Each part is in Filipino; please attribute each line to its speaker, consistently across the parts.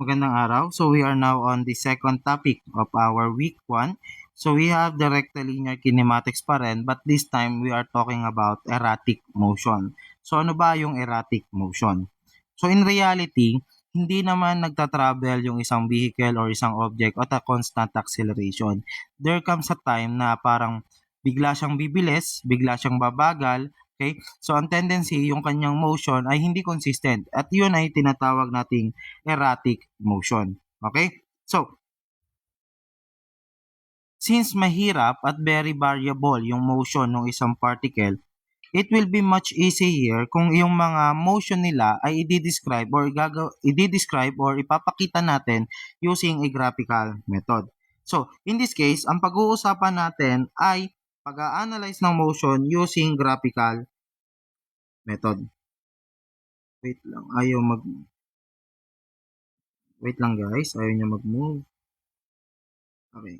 Speaker 1: Magandang araw. So we are now on the second topic of our week 1. So we have the rectilinear kinematics pa rin, but this time we are talking about erratic motion. So ano ba yung erratic motion? So in reality, hindi naman nagta-travel yung isang vehicle or isang object at a constant acceleration. There comes a time na parang bigla siyang bibilis, bigla siyang babagal, okay? So ang tendency, yung kanyang motion ay hindi consistent at yun ay tinatawag nating erratic motion. Okay? So, since mahirap at very variable yung motion ng isang particle, it will be much easier kung yung mga motion nila ay i-describe or ipapakita natin using a graphical method. So, in this case, ang pag-uusapan natin ay pag-a-analyze ng motion using graphical method. Wait lang, Wait lang guys, ayaw niya mag-move. Okay.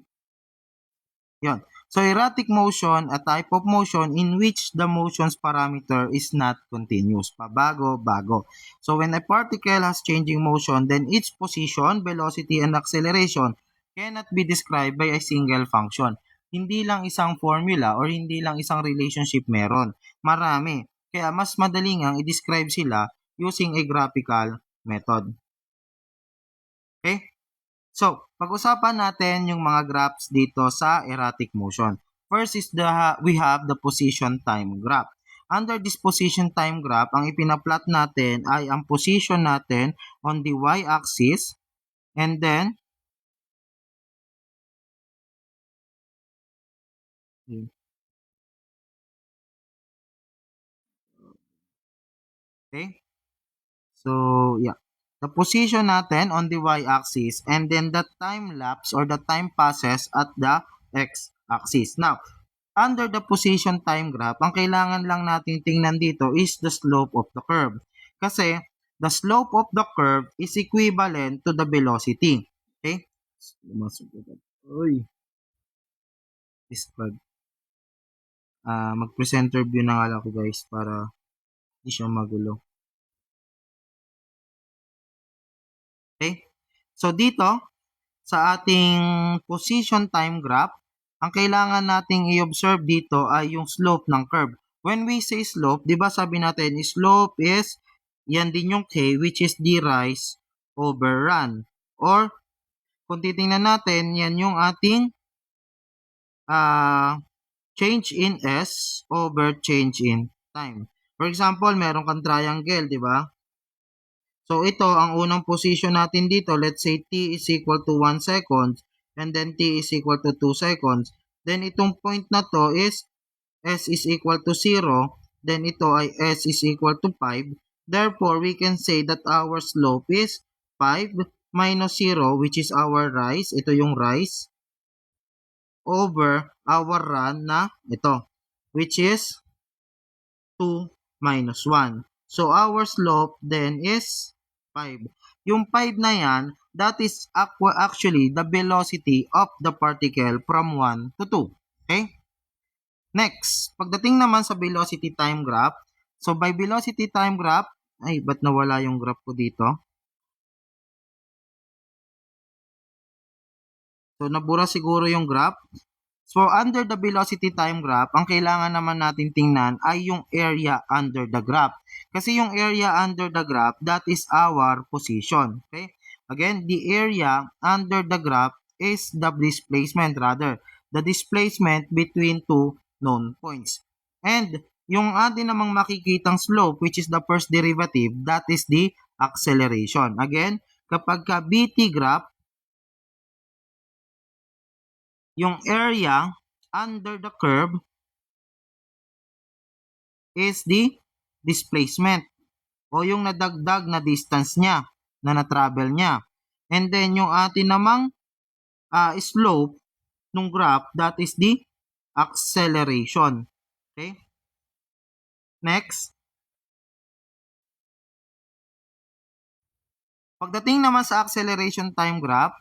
Speaker 1: Yan. So, erratic motion, a type of motion in which the motion's parameter is not continuous. Pabago-bago. So, when a particle has changing motion, then its position, velocity, and acceleration cannot be described by a single function. Hindi lang isang formula or hindi lang isang relationship meron. Marami. Kaya mas madaling ang i-describe sila using a graphical method. Okay? So, pag-usapan natin yung mga graphs dito sa erratic motion. First is we have the position time graph. Under this position time graph, ang ipinaplot natin ay ang position natin on the y-axis and then okay? So, yeah. The position natin on the y-axis and then the time lapse or the time passes at the x-axis. Now, under the position time graph, ang kailangan lang natin tingnan dito is the slope of the curve. Kasi, the slope of the curve is equivalent to the velocity. Okay? Uy. Describe. Mag-presenter view na nga lang ako guys para hindi siya magulo. Okay? So, dito, sa ating position time graph, ang kailangan nating i-observe dito ay yung slope ng curve. When we say slope, di ba sabi natin, slope is, yan din yung K, which is the rise over run. Or, kung titingnan natin, yan yung ating change in S over change in time. For example, meron kang triangle, di ba? So, ito, ang unang position natin dito, let's say t is equal to 1 second, and then t is equal to 2 seconds. Then, itong point na to is s is equal to 0, then ito ay s is equal to 5. Therefore, we can say that our slope is 5 minus 0, which is our rise, ito yung rise, over our run na ito, which is 2 minus 1. So, our slope then is 5. Yung 5 na yan, that is actually the velocity of the particle from 1 to 2. Okay? Next, pagdating naman sa velocity time graph, so by velocity time graph, ay, ba't nawala yung graph ko dito? So, nabura siguro yung graph. So, under the velocity time graph, ang kailangan naman natin tingnan ay yung area under the graph. Kasi yung area under the graph, that is our position. Okay? Again, the area under the graph is the displacement rather. The displacement between two known points. And yung atin namang makikitang slope, which is the first derivative, that is the acceleration. Again, kapag ka BT graph, yung area under the curve is the displacement o yung nadagdag na distance niya na na-travel niya. And then yung atin namang slope ng graph, that is the acceleration. Okay? Next. Pagdating naman sa acceleration time graph,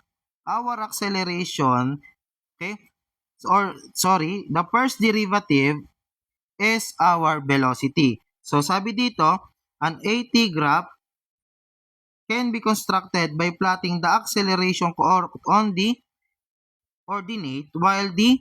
Speaker 1: our acceleration, okay, the first derivative is our velocity. So, sabi dito, an AT graph can be constructed by plotting the acceleration on the ordinate while the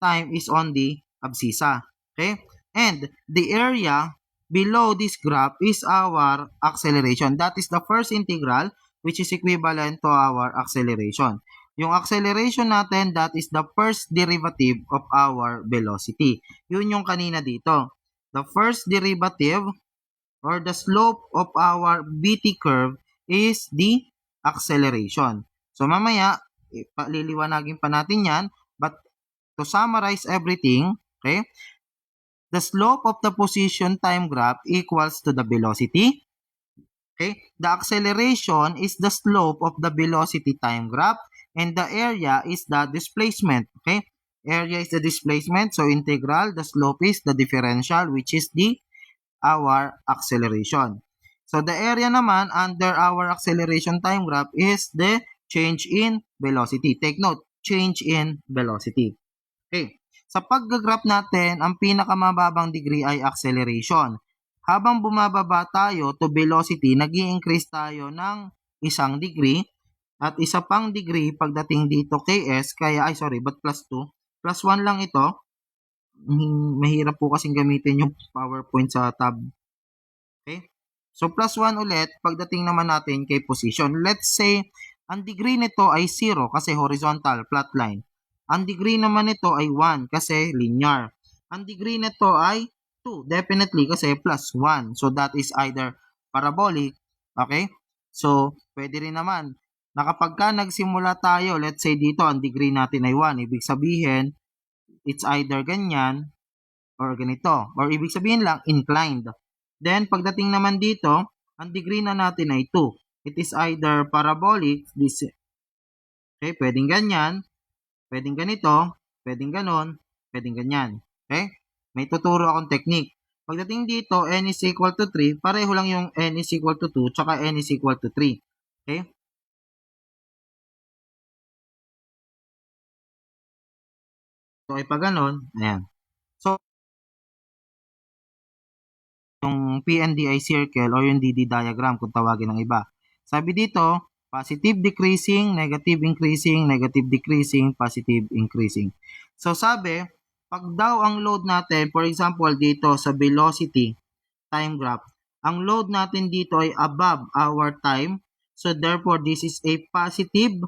Speaker 1: time is on the abscissa. Okay? And the area below this graph is our acceleration. That is the first integral which is equivalent to our acceleration. Yung acceleration natin, that is the first derivative of our velocity. Yun yung kanina dito. The first derivative or the slope of our BT curve is the acceleration. So mamaya, liliwanagin pa natin yan. But to summarize everything, okay, the slope of the position time graph equals to the velocity. Okay, the acceleration is the slope of the velocity time graph, and the area is the displacement. Okay, area is the displacement, so integral, the slope is the differential, which is the our acceleration. So the area naman under our acceleration time graph is the change in velocity. Take note, change in velocity. Okay. Sa pag-graph natin, ang pinakamababang degree ay acceleration. Habang bumababa tayo to velocity, nag-i-increase tayo ng isang degree at isa pang degree pagdating dito kay S, kaya but plus 2. Plus 1 lang ito. Mahirap po kasing gamitin yung PowerPoint sa tab. Okay? So plus 1 ulit pagdating naman natin kay position. Let's say, ang degree nito ay 0 kasi horizontal, flat line. Ang degree naman nito ay 1 kasi linear. Ang degree nito ay 2, definitely kasi plus 1. So that is either parabolic, okay? So, pwede rin naman na kapag ka nagsimula tayo, let's say dito, ang degree natin ay 1. Ibig sabihin, it's either ganyan or ganito. Or ibig sabihin lang, inclined. Then, pagdating naman dito, ang degree na natin ay 2. It is either parabolic, okay, pwedeng ganyan, pwedeng ganito, pwedeng ganon, pwedeng ganyan. Okay? May tuturo akong technique. Pagdating dito, n is equal to 3, pareho lang yung n is equal to 2, tsaka n is equal to 3. Okay? So, ay pag ganon, ayan. So, yung PNDI circle or yung DD diagram kung tawagin ng iba. Sabi dito, positive decreasing, negative increasing, negative decreasing, positive increasing. So sabi, pag daw ang load natin, for example dito sa velocity time graph, ang load natin dito ay above our time. So therefore, this is a positive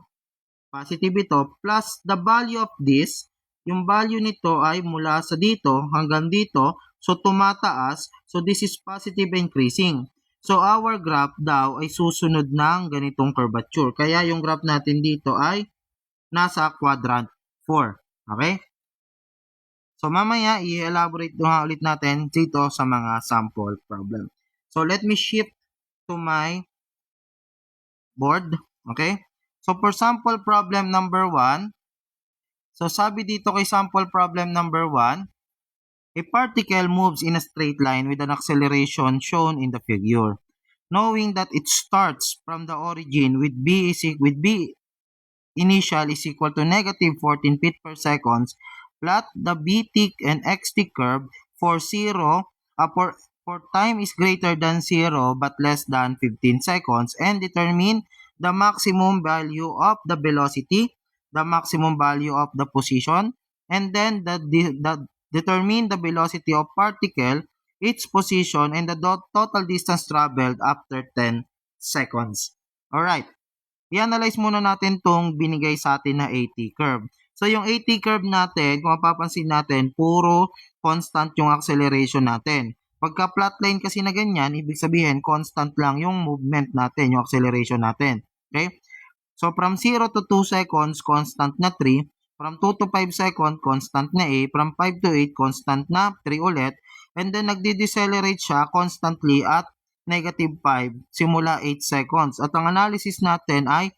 Speaker 1: ito, plus the value of this, yung value nito ay mula sa dito hanggang dito, so tumataas, so this is positive increasing. So our graph daw ay susunod ng ganitong curvature. Kaya yung graph natin dito ay nasa quadrant 4. Okay? So mamaya i-elaborate nga ulit natin dito sa mga sample problem. So let me shift to my board. Okay? So for sample problem number 1, so sabi dito kay sample problem number 1, a particle moves in a straight line with an acceleration shown in the figure. Knowing that it starts from the origin with b initial is equal to negative 14 feet per second, plot the bt and xt curve for 0 for time is greater than 0 but less than 15 seconds and determine the maximum value of the velocity, the maximum value of the position, and then determine the velocity of particle, its position, and the total distance traveled after 10 seconds. Alright. I-analyze muna natin tong binigay sa atin na AT curve. So, yung AT curve natin, kung mapapansin natin, puro constant yung acceleration natin. Pagka flat line kasi na ganyan, ibig sabihin, constant lang yung movement natin, yung acceleration natin. Okay? So, from 0 to 2 seconds, constant na 3. From 2 to 5 seconds, constant na A. From 5 to 8, constant na 3 ulit. And then, nagdi-decelerate siya constantly at negative 5 simula 8 seconds. At ang analysis natin ay,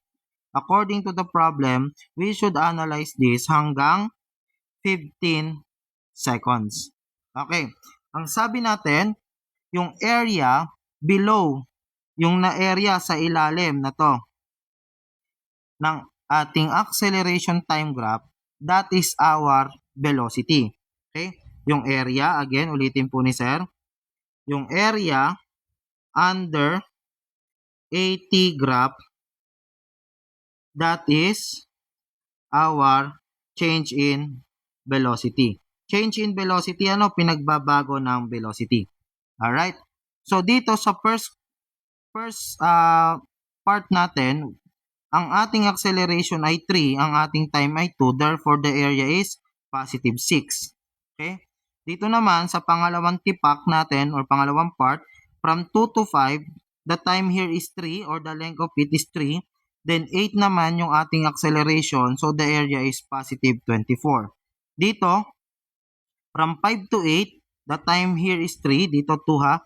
Speaker 1: according to the problem, we should analyze this hanggang 15 seconds. Okay. Ang sabi natin, yung area below, yung na area sa ilalim na to, ng ating acceleration time graph, that is our velocity. Okay? Yung area, again, ulitin po ni sir, yung area under AT graph, that is our change in velocity. Change in velocity, ano? Pinagbabago ng velocity. Alright? So, dito sa first part natin, ang ating acceleration ay 3, ang ating time ay 2, therefore the area is positive 6. Okay? Dito naman sa pangalawang tipak natin or pangalawang part, from 2 to 5, the time here is 3 or the length of it is 3. Then 8 naman yung ating acceleration, so the area is positive 24. Dito, from 5 to 8, the time here is 3. Dito 2 ha.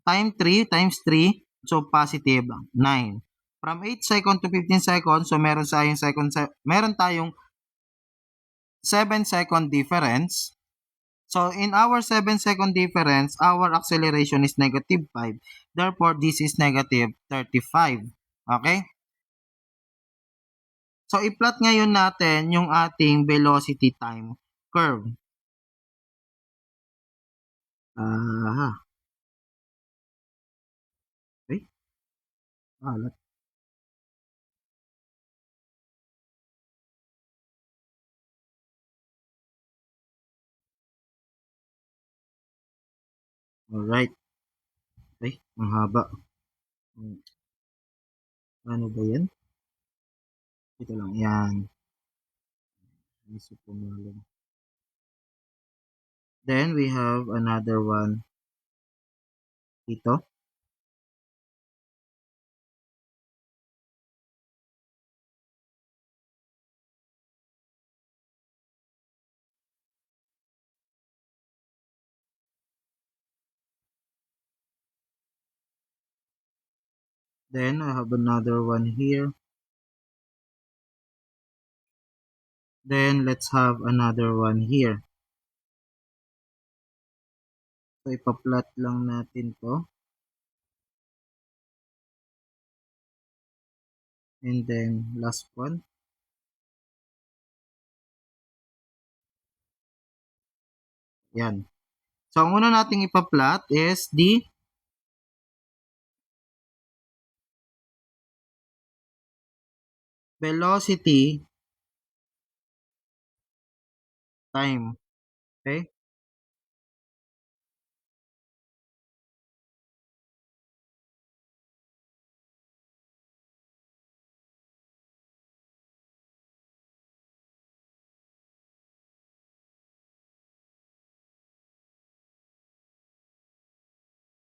Speaker 1: Time 3 times 3, so positive 9. From 8 seconds to 15 seconds, so meron tayong 7-second difference. So in our 7-second difference, our acceleration is negative 5. Therefore, this is negative 35. Okay? So i-plot ngayon natin yung ating velocity time curve. Okay? Alright. Ay, ang haba. Ano ba yan? Ito lang. Yan. Then we have another one dito. Then I have another one here. Then let's have another one here. So ipa-plot lang natin to. And then last one. Yan. So ang una nating ipa-plot is the velocity time. Okay?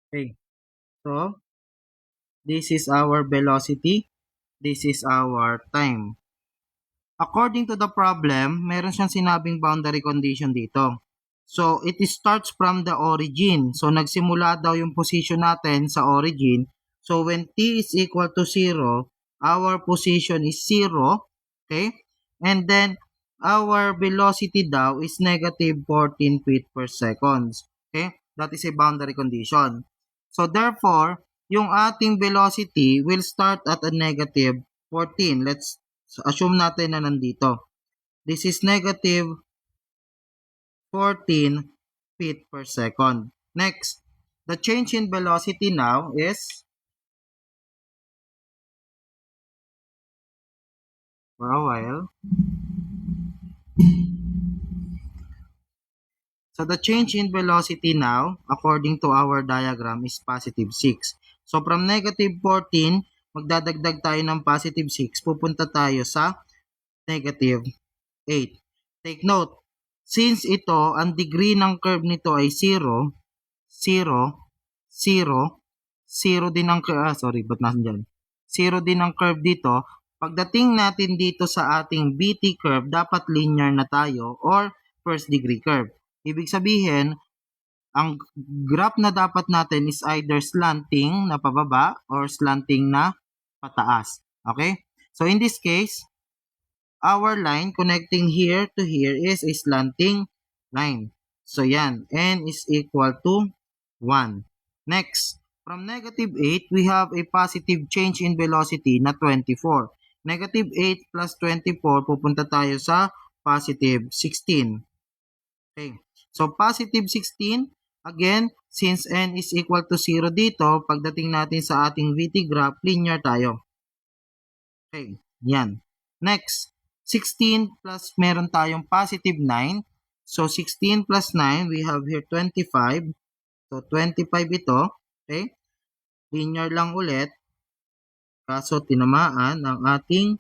Speaker 1: Okay. So this is our velocity. This is our time. According to the problem, meron siyang sinabing boundary condition dito. So, it starts from the origin. So, nagsimula daw yung position natin sa origin. So, when t is equal to 0, our position is 0. Okay? And then, our velocity daw is negative 14 feet per second. Okay? That is a boundary condition. So, therefore, yung ating velocity will start at a negative 14. Let's assume natin na nandito. This is negative 14 feet per second. Next, the change in velocity now is, for a while, so the change in velocity now, according to our diagram, is positive 6. So from negative 14, magdadagdag tayo ng positive 6, pupunta tayo sa negative 8. Take note, since ito, ang degree ng curve nito ay 0, 0, 0, 0 din ang curve, ba't nasan dyan? 0 din ang curve dito. Pagdating natin dito sa ating BT curve, dapat linear na tayo or first degree curve. Ibig sabihin, ang graph na dapat natin is either slanting na pababa or slanting na pataas. Okay? So in this case, our line connecting here to here is a slanting line. So yan, n is equal to 1. Next, from negative 8, we have a positive change in velocity na 24. Negative 8 plus 24, pupunta tayo sa positive 16. Okay. So, positive 16, Again, since n is equal to 0 dito, pagdating natin sa ating VT graph, linear tayo. Okay, yan. Next, 16 plus meron tayong positive 9. So, 16 plus 9, we have here 25. So, 25 ito. Okay, linear lang ulit. Kaso, tinamaan ang ating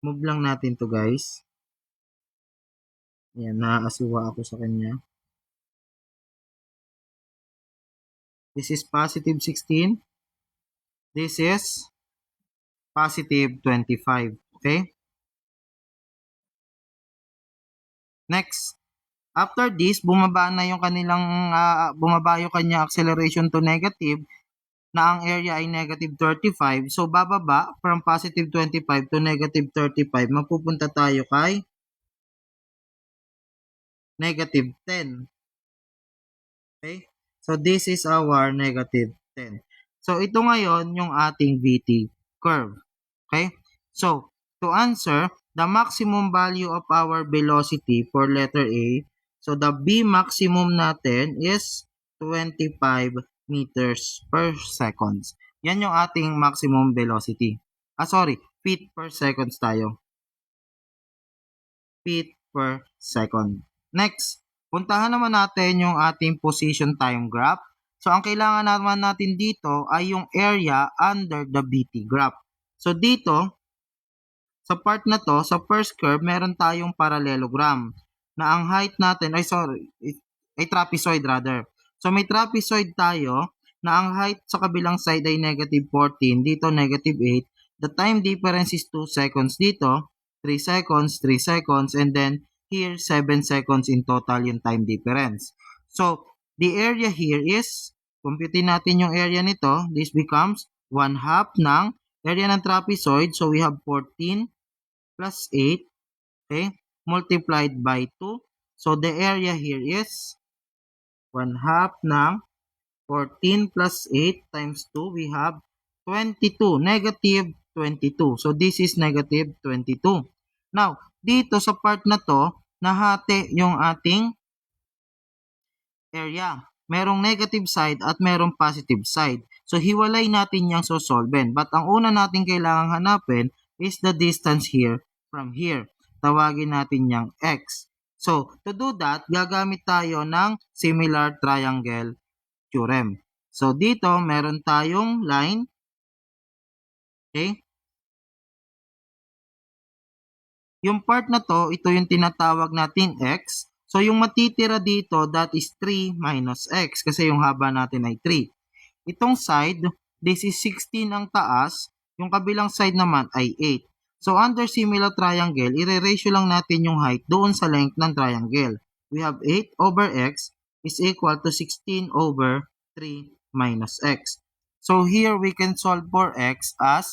Speaker 1: move lang natin to guys. Yan, naaasiwa ako sa kanya. This is positive 16. This is positive 25. Okay? Next. After this, bumaba na yung kanilang, bumaba yung kanya acceleration to negative na ang area ay negative 35. So, bababa from positive 25 to negative 35. Mapupunta tayo kay negative 10. Okay? So, this is our negative 10. So, ito ngayon yung ating VT curve. Okay? So, to answer, the maximum value of our velocity for letter A, so the B maximum natin is 25 meters per seconds. Yan yung ating maximum velocity. Feet per seconds tayo. Feet per second. Next, puntahan naman natin yung ating position time graph. So, ang kailangan naman natin dito ay yung area under the BT graph. So, dito, sa part na to, sa first curve, meron tayong parallelogram na ang height natin, ay trapezoid rather. So, may trapezoid tayo na ang height sa kabilang side ay negative 14, dito negative 8. The time difference is 2 seconds dito, 3 seconds, 3 seconds, and then here 7 seconds in total yung time difference. So, the area here is, computin natin yung area nito, this becomes 1/2 ng area ng trapezoid. So, we have 14 plus 8, okay, multiplied by 2. So, the area here is 1/2 ng 14 plus 8 times 2, we have 22, negative 22. So, this is negative 22. Now, dito sa part na to, nahati yung ating area. Merong negative side at merong positive side. So, hiwalay natin yung sosolven. But ang una natin kailangang hanapin is the distance here from here. Tawagin natin yung x. So, to do that, gagamit tayo ng similar triangle theorem. So, dito, meron tayong line. Okay? Yung part na to, ito yung tinatawag natin x. So, yung matitira dito, that is 3 minus x kasi yung haba natin ay 3. Itong side, this is 16 ang taas, yung kabilang side naman ay 8. So, under similar triangle, i-ratio lang natin yung height doon sa length ng triangle. We have 8 over x is equal to 16 over 3 minus x. So, here we can solve for x as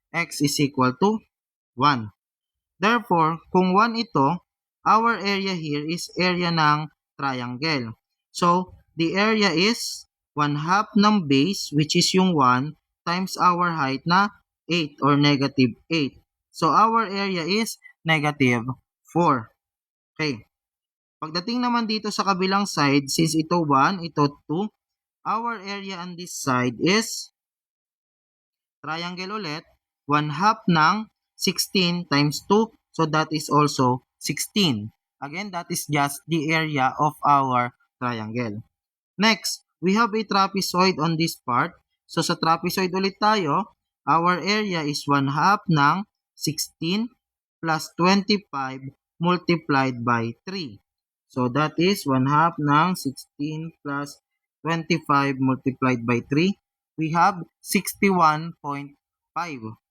Speaker 1: x is equal to 1. Therefore, kung 1 ito, our area here is area ng triangle. So, the area is 1/2 ng base, which is yung 1, times our height na 8 or negative 8. So, our area is negative 4. Okay. Pagdating naman dito sa kabilang side, since ito 1, ito 2, our area on this side is triangle ulit, 1/2 ng 16 times 2, so that is also 16. Again, that is just the area of our triangle. Next, we have a trapezoid on this part. So sa trapezoid ulit tayo, our area is 1/2 ng 16 plus 25 multiplied by 3. So that is 1/2 ng 16 plus 25 multiplied by 3. We have 61.5.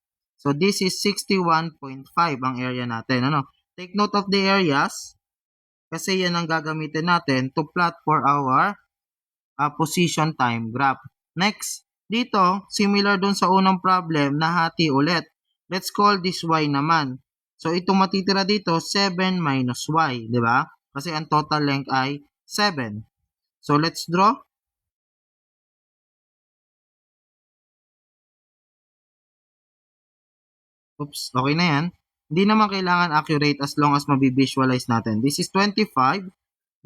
Speaker 1: So this is 61.5 ang area natin. Take note of the areas kasi yan ang gagamitin natin to plot for our position time graph. Next, dito, similar dun sa unang problem, nahati ulit. Let's call this y naman. So, itong matitira dito, 7 minus y, di ba? Kasi ang total length ay 7. So, let's draw. Oops, okay na yan. Hindi naman kailangan accurate as long as mabivisualize natin. This is 25,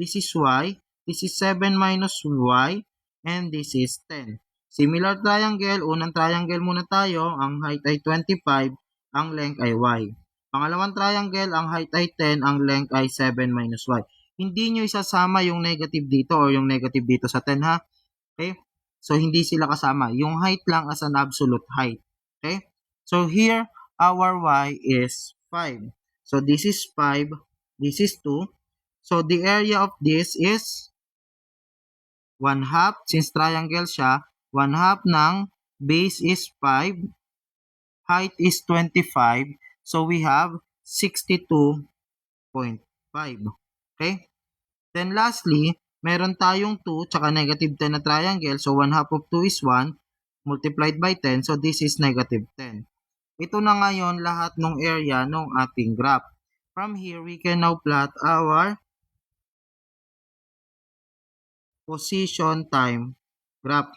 Speaker 1: this is y, this is 7 minus y, and this is 10. Similar triangle, unang triangle muna tayo, ang height ay 25, ang length ay y. Pangalawang triangle, ang height ay 10, ang length ay 7 minus y. Hindi nyo isasama yung negative dito or yung negative dito sa 10 ha. Okay? So, hindi sila kasama. Yung height lang as an absolute height. Okay? So, here, our y is 5. So, this is 5. This is 2. So, the area of this is 1 half. Since triangle siya, 1 half ng base is 5. Height is 25. So, we have 62.5. Okay? Then lastly, meron tayong 2 tsaka negative 10 na triangle. So, 1 half of 2 is 1 multiplied by 10. So, this is negative 10. Ito na ngayon lahat ng area ng ating graph. From here, we can now plot our position time graph.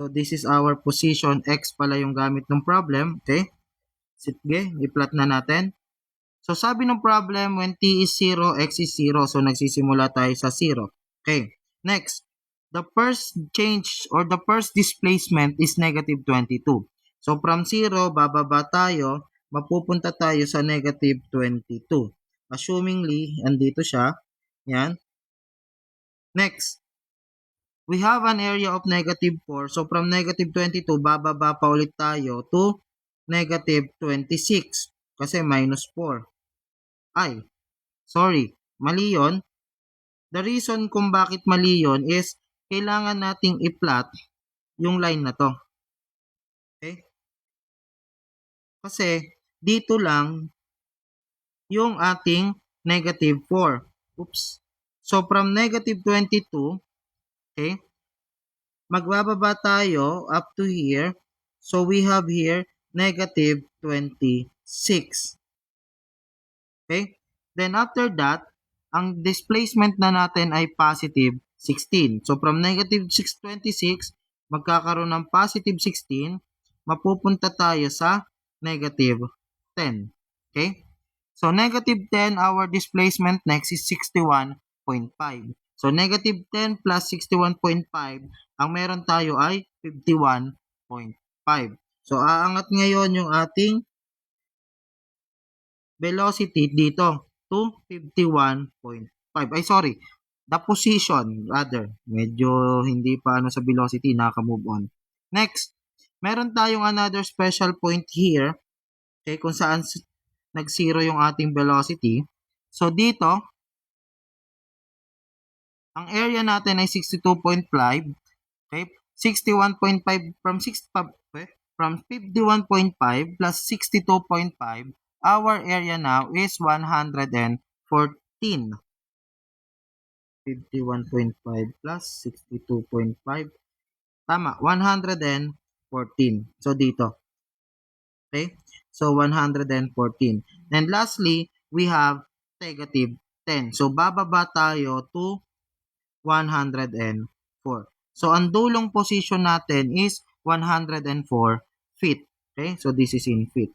Speaker 1: So, this is our position. X pala yung gamit ng problem. Okay? Sige, i-plot na natin. So, sabi ng problem, when t is 0, x is 0. So, nagsisimula tayo sa 0. Okay. Next, the first change or the first displacement is negative 22. So, from 0, bababa tayo, mapupunta tayo sa negative 22. Assumingly, andito siya. Yan. Next, we have an area of negative 4. So, from negative 22, bababa pa ulit tayo to negative 26. Kasi minus 4. Ay, sorry, mali yun. The reason kung bakit mali yun is kailangan nating i-plot yung line na to. Okay? Kasi dito lang yung ating negative 4. Oops. So from negative 22, okay, magbababa tayo up to here. So we have here negative 26. Okay? Then after that, ang displacement na natin ay positive 16. So from negative 626, magkakaroon ng positive 16, mapupunta tayo sa negative 10. Okay? So negative 10, our displacement next is 61.5. So negative 10 plus 61.5, ang meron tayo ay 51.5. So aangat ngayon yung ating velocity dito to 51.5. Ay, sorry. The position, rather. Medyo hindi pa sa velocity, naka-move on. Next, meron tayong another special point here. Okay, kung saan nag-zero yung ating velocity. So, dito, ang area natin ay 62.5. Okay, 61.5 from 51.5 plus 62.5. Our area now is 114. 51.5 plus 62.5. Tama, 114. So, dito. Okay? So, 114. And lastly, we have negative 10. So, bababa tayo to 104. So, ang dulong position natin is 104 feet. Okay? So, this is in feet.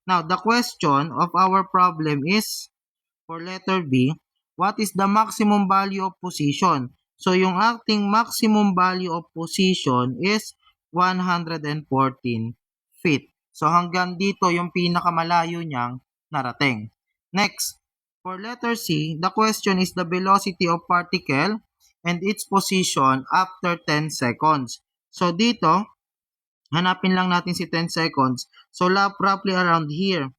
Speaker 1: Now, the question of our problem is, for letter B, what is the maximum value of position? So, yung ating maximum value of position is 114 feet. So, hanggang dito yung pinakamalayo niyang narating. Next, for letter C, the question is the velocity of particle and its position after 10 seconds. So, dito, hanapin lang natin si 10 seconds. So, roughly around here.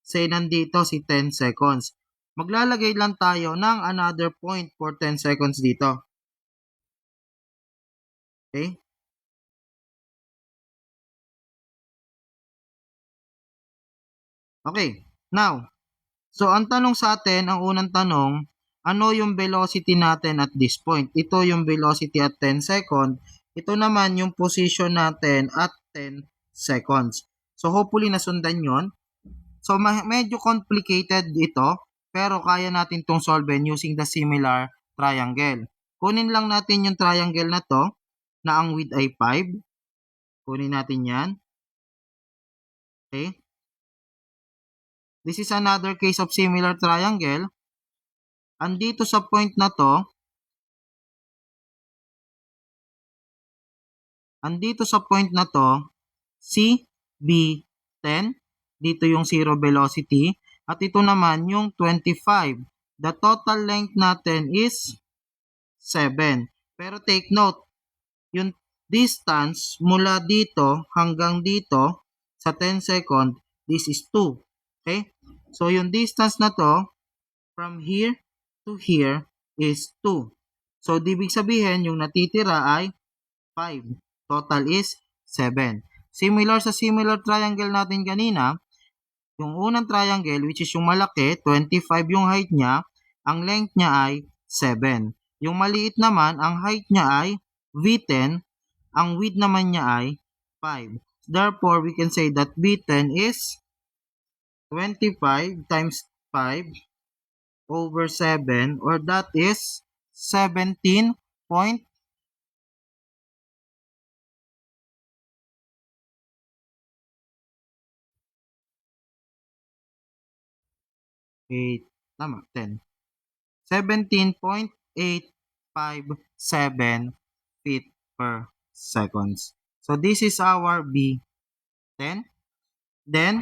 Speaker 1: Say, nandito si 10 seconds. Maglalagay lang tayo ng another point for 10 seconds dito. Okay? Okay. Now, so ang tanong sa atin, ang unang tanong, ano yung velocity natin at this point? Ito yung velocity at 10 seconds. Ito naman yung position natin at 10 seconds. So, hopefully nasundan yon. So, medyo complicated ito, pero kaya natin itong solve using the similar triangle. Kunin lang natin yung triangle na to, na ang width ay 5. Kunin natin yan. Okay? This is another case of similar triangle. Andito sa point na to, C, B, 10. Dito yung zero velocity. At ito naman yung 25. The total length natin is 7. Pero take note, yung distance mula dito hanggang dito sa 10 second, this is 2. Okay? So, yung distance na to, from here to here is 2. So, ibig sabihin, yung natitira ay 5. Total is 7. Similar sa similar triangle natin kanina, yung unang triangle, which is yung malaki, 25 yung height niya, ang length niya ay 7. Yung maliit naman, ang height niya ay V10, ang width naman niya ay 5. Therefore, we can say that V10 is 25 times 5 over 7, or that is 17.8. Tama, 10. 17.857 feet per seconds. So this is our B10. Then,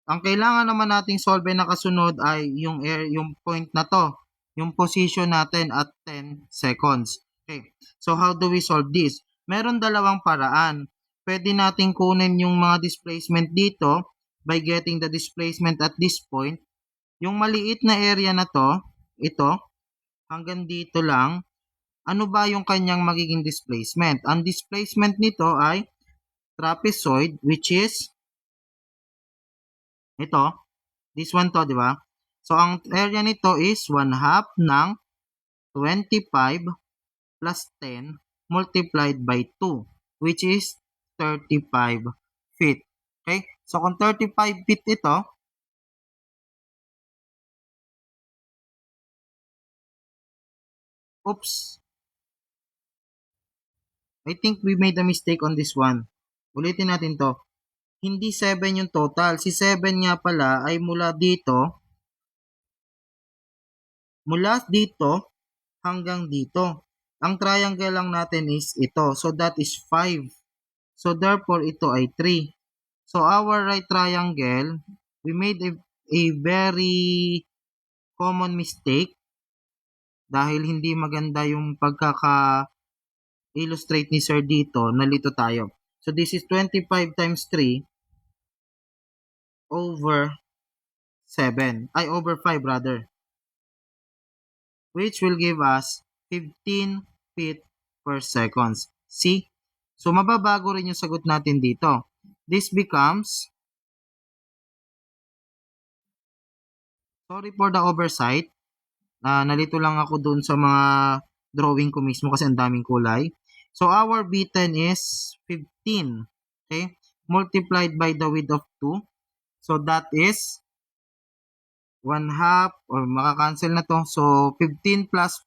Speaker 1: ang kailangan naman nating solve na kasunod ay yung point na to, yung position natin at 10 seconds. Okay. So how do we solve this? Meron dalawang paraan. Pwede nating kunin yung mga displacement dito by getting the displacement at this point. Yung maliit na area na to, ito, hanggang dito lang, ano ba yung kanyang magiging displacement? Ang displacement nito ay trapezoid, which is ito, this one to, di ba? So, ang area nito is 1/2 ng 25 plus 10 multiplied by 2, which is 35 feet. Okay? So, kung 35 feet ito, oops, I think we made a mistake on this one. Ulitin natin to. Hindi 7 yung total. Si 7 nga pala ay mula dito hanggang dito. Ang triangle lang natin is ito. So, that is 5. So, therefore, ito ay 3. So, our right triangle, we made a very common mistake dahil hindi maganda yung pagkaka-illustrate ni Sir dito. Nalito tayo. So, this is 25 times 3 over 7. Over 5 rather. Which will give us 15 feet per seconds. See? So, mababago rin yung sagot natin dito. This becomes, sorry for the oversight, nalito lang ako dun sa mga drawing ko mismo kasi ang daming kulay. So, our B10 is 15. Okay? Multiplied by the width of 2. So, that is 1/2 or makakancel na to. So, 15 plus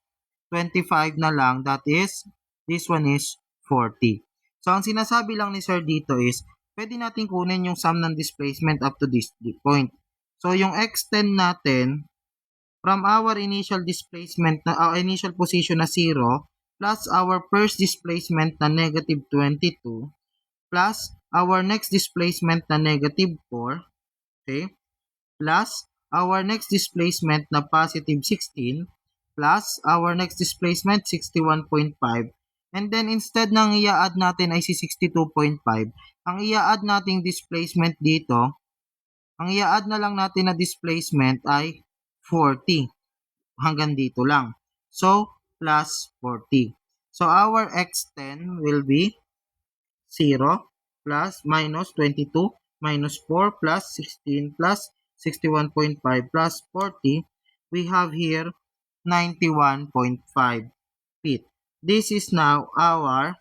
Speaker 1: 25 na lang. That is, this one is 40. So, ang sinasabi lang ni Sir dito is, pwede natin kunin yung sum ng displacement up to this point. So, yung x10 natin, from our initial displacement na initial position na 0 plus our first displacement na negative 22 plus our next displacement na negative 4, okay, plus our next displacement na positive 16 plus our next displacement 61.5, and then instead ng i-add natin ay si 62.5, ang i-add nating displacement dito, ang i-add na lang natin na displacement ay 40 hanggang dito lang. So, plus 40. So, our x10 will be 0 plus minus 22 minus 4 plus 16 plus 61.5 plus 40. We have here 91.5 feet. This is now our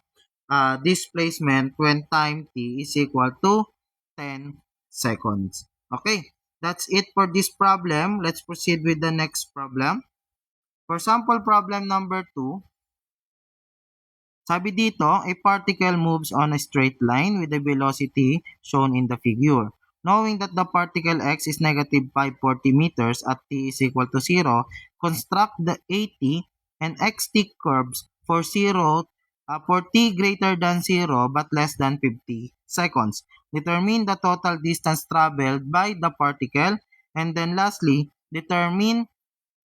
Speaker 1: displacement when time t is equal to 10 seconds. Okay, that's it for this problem. Let's proceed with the next problem. For sample problem number 2, Sabi dito, a particle moves on a straight line with the velocity shown in the figure. Knowing that the particle x is negative 540 meters at t is equal to 0, construct the at and xt curves for 0 for t greater than 0 but less than 50 seconds. Determine the total distance traveled by the particle, and then lastly, determine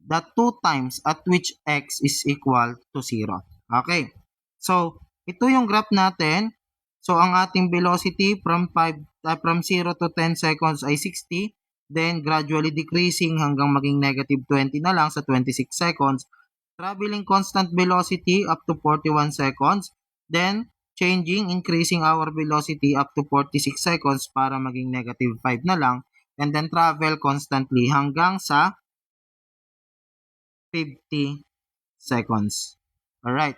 Speaker 1: the two times at which x is equal to 0. Okay. So, ito yung graph natin. So, ang ating velocity from 0 to 10 seconds ay 60, then gradually decreasing hanggang maging negative 20 na lang sa 26 seconds. Traveling constant velocity up to 41 seconds, then changing, increasing our velocity up to 46 seconds para maging negative 5 na lang, and then travel constantly hanggang sa 50 seconds. Alright.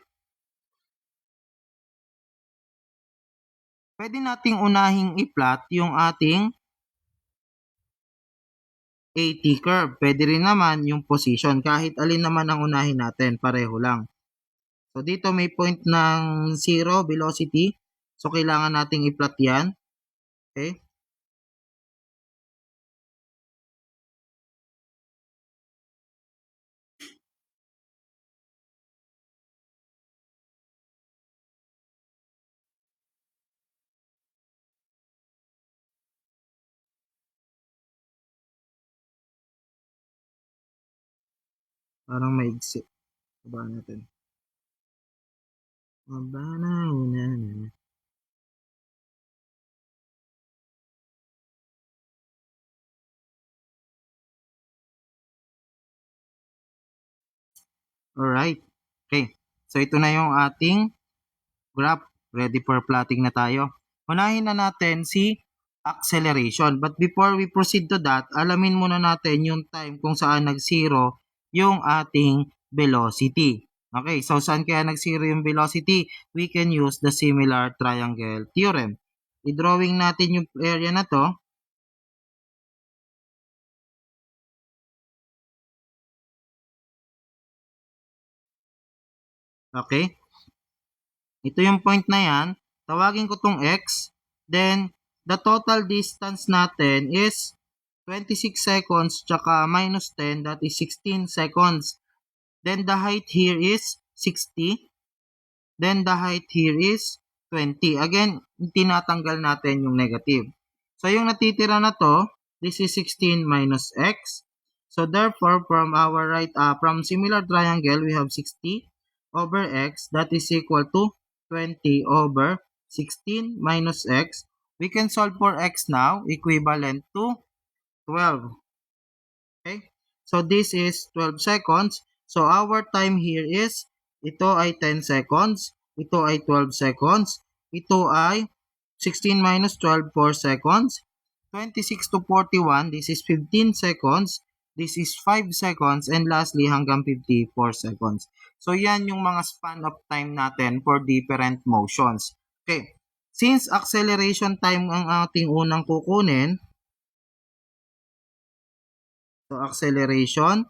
Speaker 1: Pwede nating unahing i-plot yung ating AT curve. Pwede rin naman yung position. Kahit alin naman ang unahin natin, pareho lang. So, dito may point ng 0 velocity. So, kailangan nating i-plot yan. Okay? Parang maigsi. Baba natin. Baba na, una na. Alright. Okay. So, ito na yung ating graph. Ready for plotting na tayo. Unahin na natin si acceleration. But before we proceed to that, alamin muna natin yung time kung saan nag-zero yung ating velocity. Okay, so saan kaya nag-zero yung velocity? We can use the similar triangle theorem. I-drawing natin yung area na to. Okay? Ito yung point na yan. Tawagin ko tong x. Then, the total distance natin is 26 seconds tsaka minus 10, that is 16 seconds. Then, the height here is 60. Then, the height here is 20. Again, tinatanggal natin yung negative. So, yung natitira na to, this is 16 minus x. So, therefore, from similar triangle, we have 60 over x, that is equal to 20 over 16 minus x. We can solve for x now, equivalent to 12. Okay? So, this is 12 seconds. So, our time here is, ito ay 10 seconds, ito ay 12 seconds, ito ay 16 minus 12, 4 seconds, 26 to 41, this is 15 seconds, this is 5 seconds, and lastly, hanggang 54 seconds. So, yan yung mga span of time natin for different motions. Okay. Since acceleration time ang ating unang kukunin, so acceleration,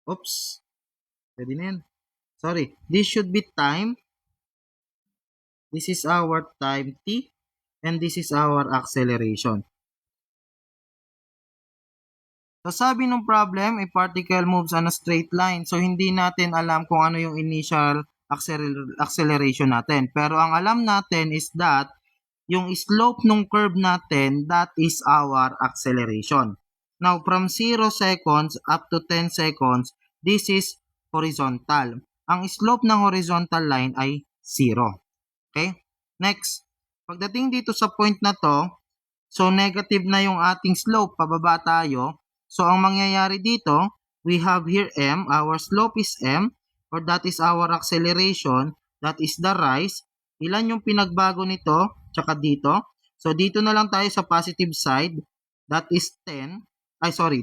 Speaker 1: oops, pwede na yan. Sorry, this should be time. This is our time t, and this is our acceleration. So, sabi ng problem, a particle moves on a straight line. So, hindi natin alam kung ano yung initial acceleration natin. Pero ang alam natin is that yung slope ng curve natin, that is our acceleration. Now, from 0 seconds up to 10 seconds, this is horizontal. Ang slope ng horizontal line ay 0. Okay? Next, pagdating dito sa point na to, so negative na yung ating slope, pababa tayo. So, ang mangyayari dito, we have here m, our slope is m, or that is our acceleration, that is the rise. Ilan yung pinagbago nito, tsaka dito? So, dito na lang tayo sa positive side, that is 10,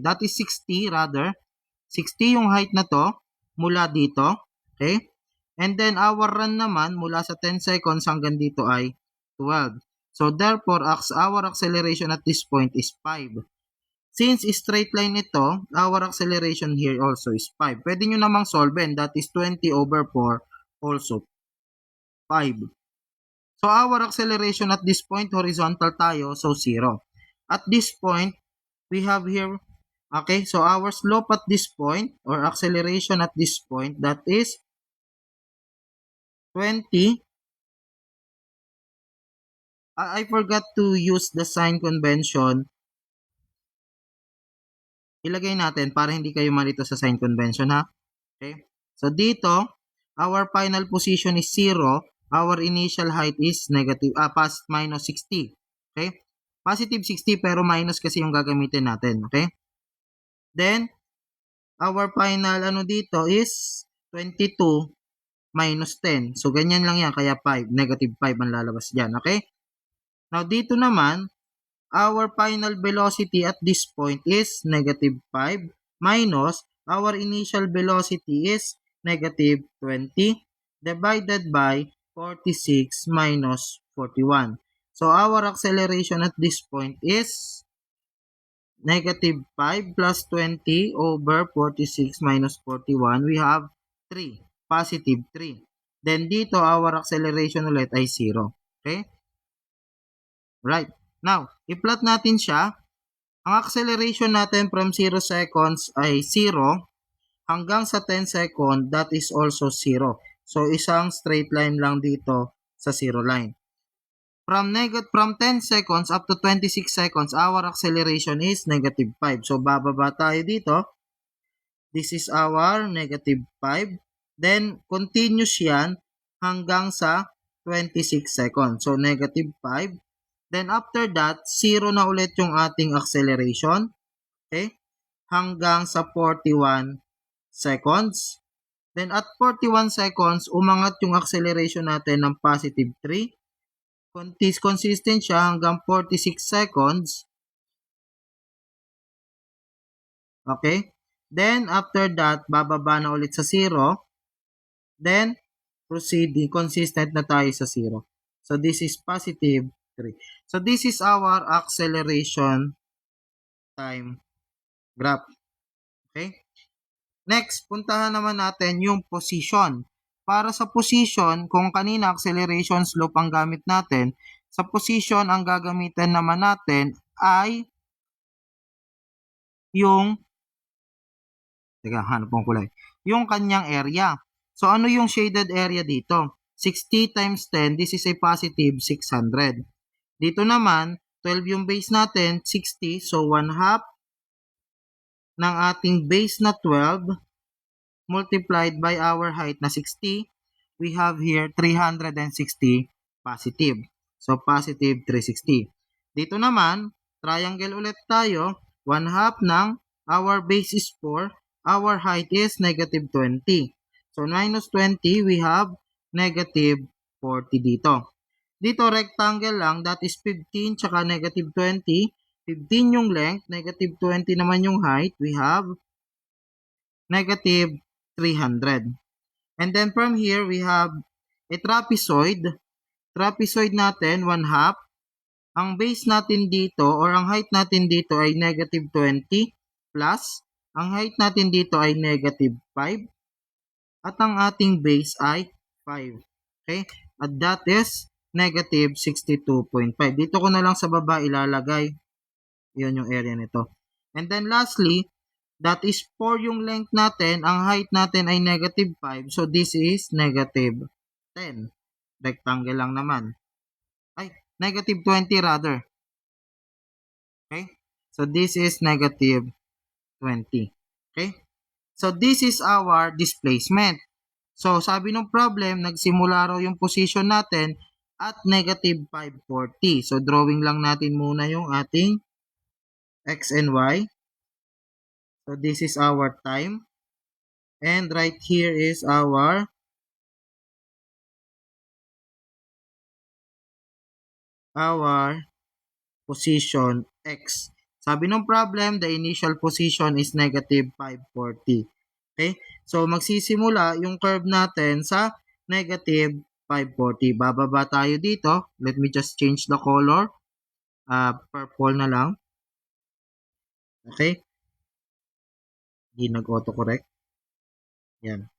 Speaker 1: that is 60 rather. 60 yung height na to, mula dito, okay? And then, our run naman, mula sa 10 seconds hanggang dito ay 12. So, therefore, our acceleration at this point is 5. Since straight line ito, our acceleration here also is 5. Pwede nyo namang solve, that is 20 over 4, also 5. So our acceleration at this point, horizontal tayo, so 0. At this point, we have here, okay, so our slope at this point, or acceleration at this point, that is 20. I forgot to use the sign convention. Ilagay natin para hindi kayo malito sa sign convention, ha? Okay? So dito, our final position is 0. Our initial height is negative, minus 60. Okay? Positive 60 pero minus kasi yung gagamitin natin. Okay? Then, our final dito is 22 minus 10. So, ganyan lang yan. Kaya 5. Negative 5 ang lalabas dyan. Okay? Now, dito naman, our final velocity at this point is negative 5 minus our initial velocity is negative 20 divided by 46 minus 41. So, our acceleration at this point is negative 5 plus 20 over 46 minus 41. We have 3. Positive 3. Then, dito, our acceleration ulit ay 0. Okay? Right. Now, i-plot natin siya. Ang acceleration natin from 0 seconds ay 0 hanggang sa 10 second, that is also 0. So, isang straight line lang dito sa 0 line. From 10 seconds up to 26 seconds, our acceleration is negative 5. So, bababa tayo dito. This is our negative 5. Then, continuous yan hanggang sa 26 seconds. So, negative 5. Then, after that, 0 na ulit yung ating acceleration. Okay? Hanggang sa 41 seconds. Then, at 41 seconds, umangat yung acceleration natin ng positive 3. Consistent siya hanggang 46 seconds. Okay? Then, after that, bababa na ulit sa 0. Then, proceeding, consistent na tayo sa 0. So, this is positive 3. So, this is our acceleration time graph. Okay? Next, puntahan naman natin yung position. Para sa position, kung kanina acceleration slope ang gamit natin, sa position ang gagamitin naman natin ay yung hanap kong kulay. Yung kanyang area. So, ano yung shaded area dito? 60 times 10, this is a positive 600. Dito naman, 12 yung base natin, 60. So, 1 half ng ating base na 12 multiplied by our height na 60. We have here 360 positive. So, positive 360. Dito naman, triangle ulit tayo. 1 half ng our base is 4. Our height is negative 20. So, minus 20, we have negative 40 dito. Dito, rectangle lang, that is 15 tsaka negative 20. 15 yung length, negative 20 naman yung height. We have negative 300. And then from here, we have a trapezoid. Trapezoid natin, 1 half. Ang base natin dito, or ang height natin dito ay negative 20 plus, ang height natin dito ay negative 5. At ang ating base ay 5. Okay? At that is negative 62.5. Dito ko na lang sa baba ilalagay. Yun yung area nito. And then lastly, that is 4 yung length natin. Ang height natin ay negative 5. So this is negative 10. Rectangle lang naman. Ay, negative 20 rather. Okay? So this is negative 20. Okay? So this is our displacement. So sabi ng problem, nagsimula raw yung position natin at negative 540. So drawing lang natin muna yung ating x and y. So this is our time. And right here is our position x. Sabi ng problem, the initial position is negative 540. Okay? So, magsisimula yung curve natin sa negative 540. Bababa tayo dito. Let me just change the color. Purple na lang. Okay? Hindi nag-autocorrect. Yan.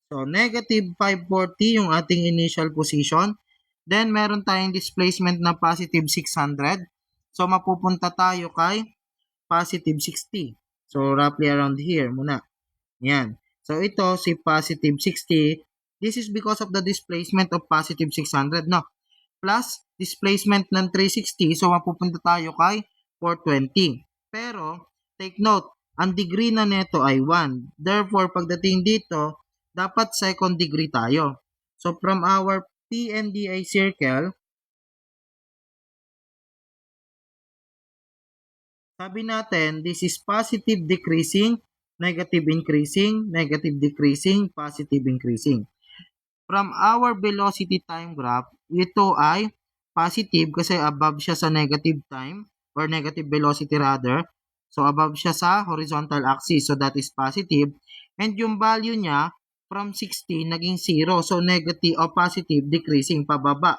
Speaker 1: So, negative 540 yung ating initial position. Then, meron tayong displacement na positive 600. So, mapupunta tayo kay positive 60. So, roughly around here muna. Yan. So, ito si positive 60. This is because of the displacement of positive 600, no? Plus, displacement ng 360. So, mapupunta tayo kay 420. Pero, take note, ang degree na neto ay 1. Therefore, pagdating dito, dapat second degree tayo. So, from our PNDI circle, sabi natin, this is positive decreasing, negative increasing, negative decreasing, positive increasing. From our velocity time graph, ito ay positive kasi above siya sa negative time or negative velocity rather. So, above siya sa horizontal axis. So, that is positive. And yung value niya, from 60, naging 0. So, negative o positive, decreasing, pababa.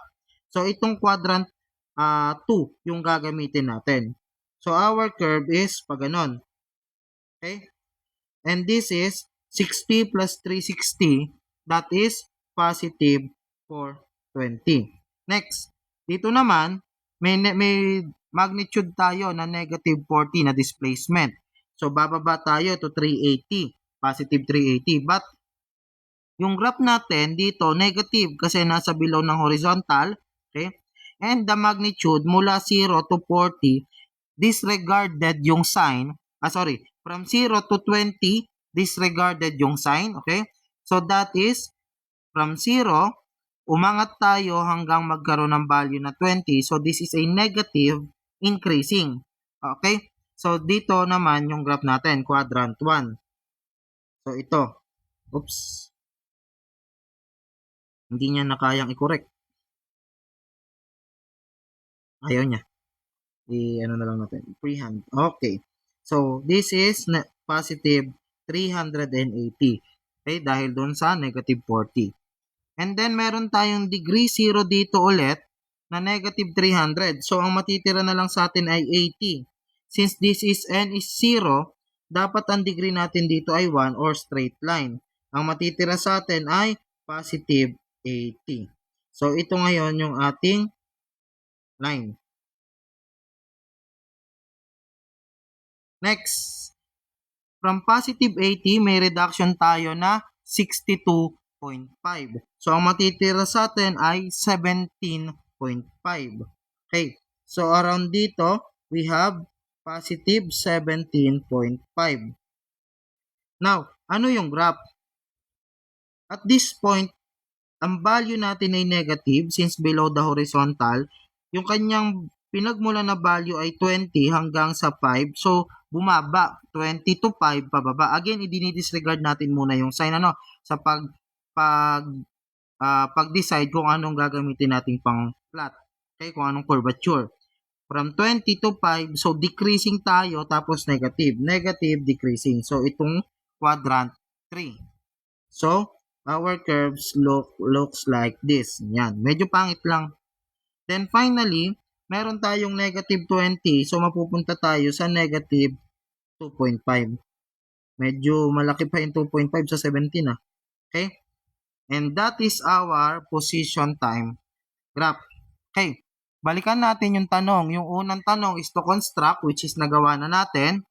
Speaker 1: So, itong quadrant 2 yung gagamitin natin. So, our curve is pag ganon. Okay? And this is 60 plus 360. That is positive 420. Next, dito naman, may magnitude tayo na negative 40 na displacement. So, bababa tayo to 380, positive 380. But, yung graph natin dito, negative kasi nasa below ng horizontal. Okay? And the magnitude mula 0 to 40, disregarded yung sign. From 0 to 20, disregarded yung sign. Okay? So, that is from 0, umangat tayo hanggang magkaroon ng value na 20. So, this is a negative increasing. Okay? So, dito naman yung graph natin, quadrant 1. So, ito. Oops. Hindi niya na kayang i-correct. Ayaw niya. Ano na lang natin. Freehand. Okay. So, this is positive 380. Okay? Dahil doon sa negative 40. And then, meron tayong degree 0 dito ulit na negative 300. So, ang matitira na lang sa atin ay 80. Since this is n is 0, dapat ang degree natin dito ay 1 or straight line. Ang matitira sa atin ay positive 80. So, ito ngayon yung ating line. Next, from positive 80, may reduction tayo na 62.5. So, ang matitira sa atin ay 17.5. Okay. So, around dito, we have positive 17.5. Now, ano yung graph? At this point, ang value natin ay negative since below the horizontal. Yung kanyang pinagmula na value ay 20 hanggang sa 5. So, bumaba 20 to 5 pababa. Again, i-disregard natin muna yung sign sa pag-decide kung anong gagamitin nating pang plot. Okay, kung anong curvature. From 20 to 5, so decreasing tayo tapos negative. Negative, decreasing. So, itong quadrant 3. So, our curves looks like this. Yan. Medyo pangit lang. Then, finally, meron tayong negative 20. So, mapupunta tayo sa negative 2.5. Medyo malaki pa yung 2.5 sa 17. Okay? And that is our position time graph. Okay. Balikan natin yung tanong. Yung unang tanong is to construct, which is nagawa na natin.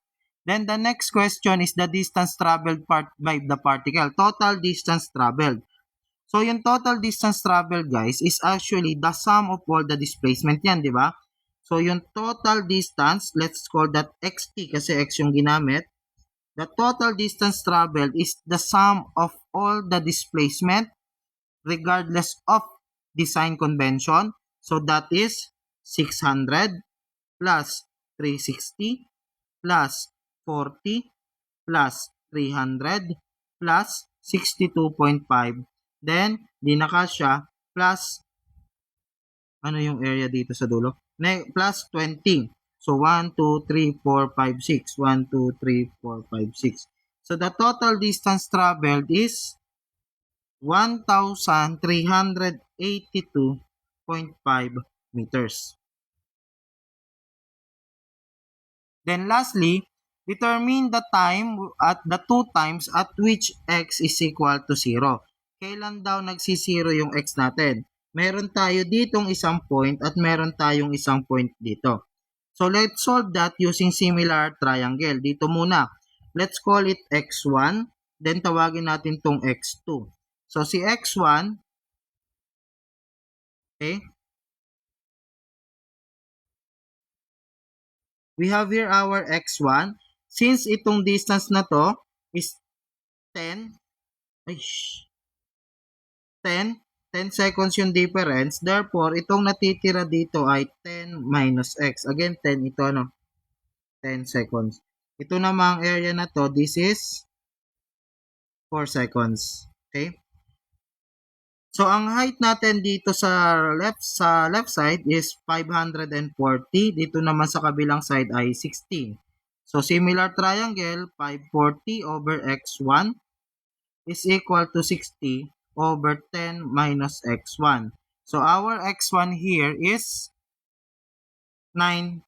Speaker 1: Then the next question is the distance traveled by the particle. Total distance traveled. So yung total distance traveled, guys, is actually the sum of all the displacement yan, di ba? So yung total distance, let's call that xt kasi x yung ginamit. The total distance traveled is the sum of all the displacement regardless of design convention. So that is 600 plus 360 plus 40 plus 300 plus 62.5. Then, di na kasya plus ano yung area dito sa dulo? Plus 20. So, 1, 2, 3, 4, 5, 6. 1, 2, 3, 4, 5, 6. So, the total distance traveled is 1,382.5 meters. Then lastly, Determine the time at the two times at which x is equal to 0. Kailan daw nagsisiro yung x natin? Meron tayo ditong isang point at meron tayong isang point dito. So let's solve that using similar triangle. Dito muna. Let's call it x1. Then tawagin natin tong x2. So si x1, okay, we have here our x1. Since itong distance na to is 10, 10 seconds yung difference. Therefore, itong natitira dito ay 10 minus x. Again, 10 ito, 10 seconds. Ito namang area na to, this is 4 seconds. Okay? So, ang height natin dito sa left side is 540. Dito naman sa kabilang side ay 16. So, similar triangle, 540 over x1 is equal to 60 over 10 minus x1. So, our x1 here is 9.0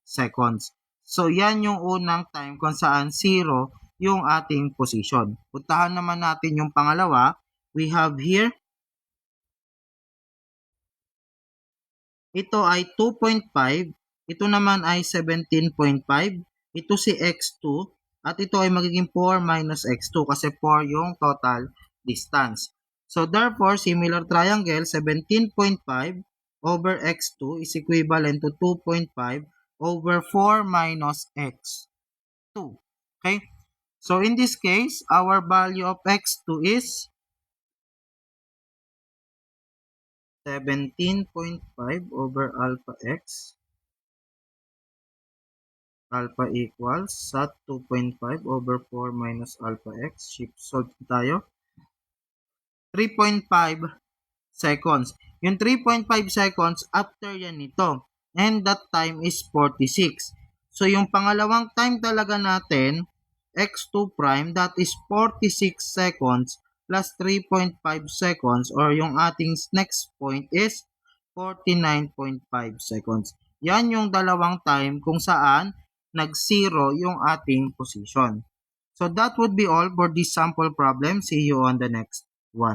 Speaker 1: seconds. So, yan yung unang time kung saan 0 yung ating position. Puntahan naman natin yung pangalawa. We have here, ito ay 2.5, ito naman ay 17.5, ito si x2, at ito ay magiging 4 minus x2 kasi 4 yung total distance. So therefore, similar triangle, 17.5 over x2 is equivalent to 2.5 over 4 minus x2. Okay? So in this case, our value of x2 is 17.5 over alpha x. Alpha equals sa 2.5 over 4 minus alpha x. Shift solve tayo. 3.5 seconds. Yung 3.5 seconds, after yan nito. And that time is 46. So yung pangalawang time talaga natin, x2 prime, that is 46 seconds plus 3.5 seconds, or yung ating next point is 49.5 seconds. Yan yung dalawang time kung saan nag-zero yung ating position. So that would be all for this sample problem. See you on the next one.